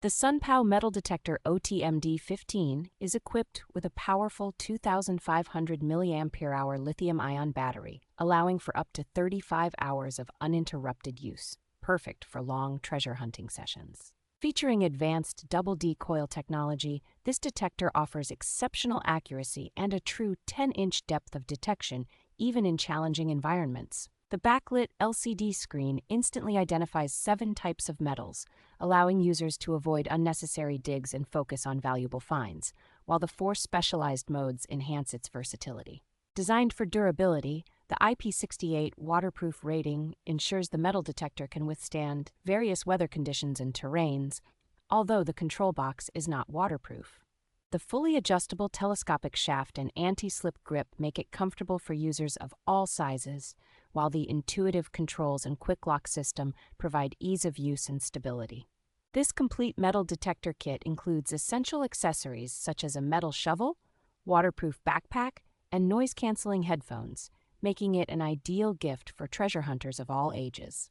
The SUNPOW Metal Detector OTMD15 is equipped with a powerful 2,500 mAh lithium-ion battery, allowing for up to 35 hours of uninterrupted use, perfect for long treasure hunting sessions. Featuring advanced double D coil technology, this detector offers exceptional accuracy and a true 10-inch depth of detection, even in challenging environments. The backlit LCD screen instantly identifies 7 types of metals, allowing users to avoid unnecessary digs and focus on valuable finds, while the 4 specialized modes enhance its versatility. Designed for durability, the IP68 waterproof rating ensures the metal detector can withstand various weather conditions and terrains, although the control box is not waterproof. The fully adjustable telescopic shaft and anti-slip grip make it comfortable for users of all sizes, while the intuitive controls and quick lock system provide ease of use and stability. This complete metal detector kit includes essential accessories such as a metal shovel, waterproof backpack, and noise-canceling headphones, making it an ideal gift for treasure hunters of all ages.